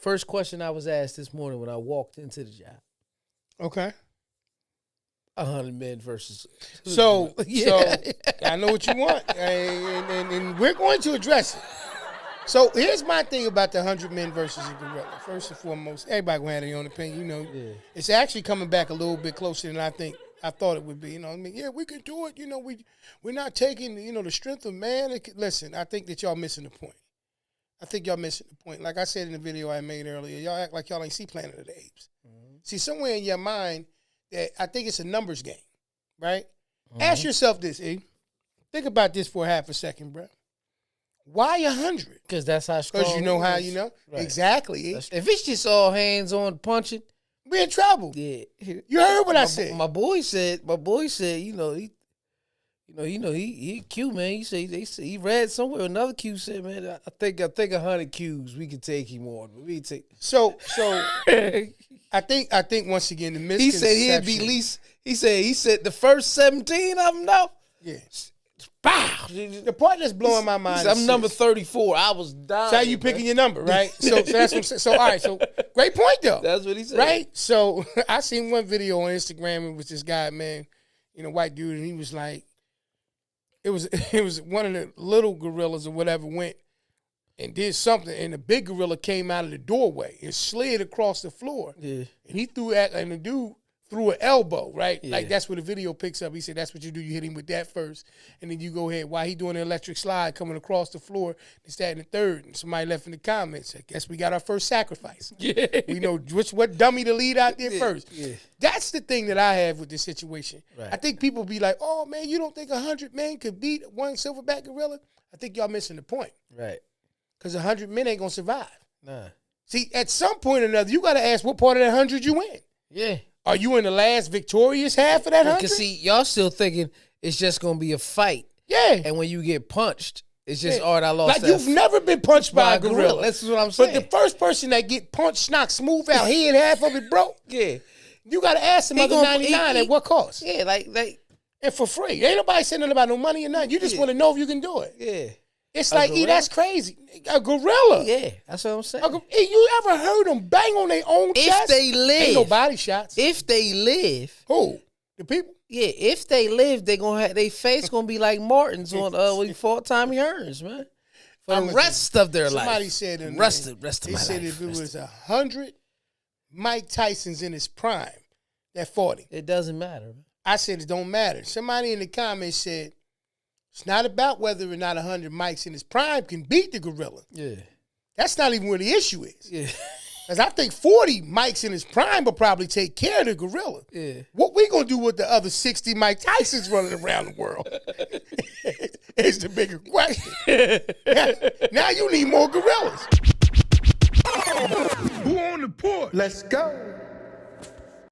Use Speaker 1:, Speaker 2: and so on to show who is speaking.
Speaker 1: First question I was asked this morning when I walked into the job.
Speaker 2: Okay.
Speaker 1: 100 men versus.
Speaker 2: So I know what you want, and we're going to address it. So here's my thing about the 100 men versus a gorilla. First and foremost, everybody gonna have their own opinion. It's actually coming back a little bit closer than I thought it would be. Yeah, we can do it. We're not taking the strength of man. Listen, I think that y'all missing the point. Like I said in the video I made earlier, y'all act like y'all ain't see Planet of the Apes. Mm-hmm. See, somewhere in your mind that I think it's a numbers game, right? Mm-hmm. Ask yourself this, E. Think about this for half a second, bro. Why 100?
Speaker 1: Because that's how strong.
Speaker 2: Because you know how you know? Right. Exactly.
Speaker 1: If it's just all hands on punching,
Speaker 2: we're in trouble.
Speaker 1: Yeah.
Speaker 2: You heard what I said.
Speaker 1: My boy said, he Q, man. He read somewhere another Q said, man, I think 100 Qs we can take him on. We take
Speaker 2: So I think once again the misconception.
Speaker 1: He said he'd be least. He said the first 17 of them though.
Speaker 2: Yeah.
Speaker 1: Bow.
Speaker 2: The part that's blowing my mind.
Speaker 1: I'm number 34. I was dying.
Speaker 2: So how you picking your number, right? So that's what I'm saying. So all right. So great point though.
Speaker 1: That's what he said.
Speaker 2: Right. So I seen one video on Instagram. It was this guy, man, white dude, and he was like, it was one of the little gorillas or whatever went and did something, and the big gorilla came out of the doorway and slid across the floor.
Speaker 1: Yeah.
Speaker 2: And he and the dude threw an elbow, right?
Speaker 1: Yeah.
Speaker 2: Like that's what the video picks up. He said that's what you do. You hit him with that first, and then you go ahead while he doing the electric slide coming across the floor. This, that, and the third. And somebody left in the comments, I guess we got our first sacrifice.
Speaker 1: Yeah.
Speaker 2: We know what dummy to lead out there first.
Speaker 1: Yeah.
Speaker 2: That's the thing that I have with this situation.
Speaker 1: Right.
Speaker 2: I think people be like, oh, man, you don't think 100 men could beat one silverback gorilla? I think y'all missing the point.
Speaker 1: Right.
Speaker 2: Because 100 men ain't going to survive.
Speaker 1: Nah.
Speaker 2: See, at some point or another, you got to ask what part of that 100 you in.
Speaker 1: Yeah.
Speaker 2: Are you in the last victorious half of that 100?
Speaker 1: Because, see, y'all still thinking it's just going to be a fight.
Speaker 2: Yeah.
Speaker 1: And when you get punched, it's just, all right, I lost
Speaker 2: like
Speaker 1: that.
Speaker 2: You've never been punched by a gorilla.
Speaker 1: That's what I'm saying.
Speaker 2: But the first person that get punched, knocked smooth out, head half of it broke.
Speaker 1: Yeah.
Speaker 2: You got to ask them other 99 at what cost?
Speaker 1: Yeah, like.
Speaker 2: And for free. Ain't nobody saying nothing about no money or nothing. You just want to know if you can do it.
Speaker 1: Yeah.
Speaker 2: It's like, that's crazy. A gorilla.
Speaker 1: Yeah, that's what I'm saying.
Speaker 2: You ever heard them bang on their own chest?
Speaker 1: If they live.
Speaker 2: Ain't no body shots.
Speaker 1: If they live.
Speaker 2: Who? The people?
Speaker 1: Yeah, if they live, they gonna have their face gonna be like Martin's on when he fought Tommy Hearns, man. For the rest of their life.
Speaker 2: Somebody said in
Speaker 1: rest of my life.
Speaker 2: They said if it was 100 Mike Tysons in his prime that fought him.
Speaker 1: It doesn't matter. Man.
Speaker 2: I said it don't matter. Somebody in the comments said it's not about whether or not 100 Mikes in his prime can beat the gorilla.
Speaker 1: Yeah.
Speaker 2: That's not even where the issue is.
Speaker 1: Yeah.
Speaker 2: Because I think 40 Mikes in his prime will probably take care of the gorilla.
Speaker 1: Yeah.
Speaker 2: What we going to do with the other 60 Mike Tysons running around the world is the bigger question. Now you need more gorillas. Who on the port? Let's go.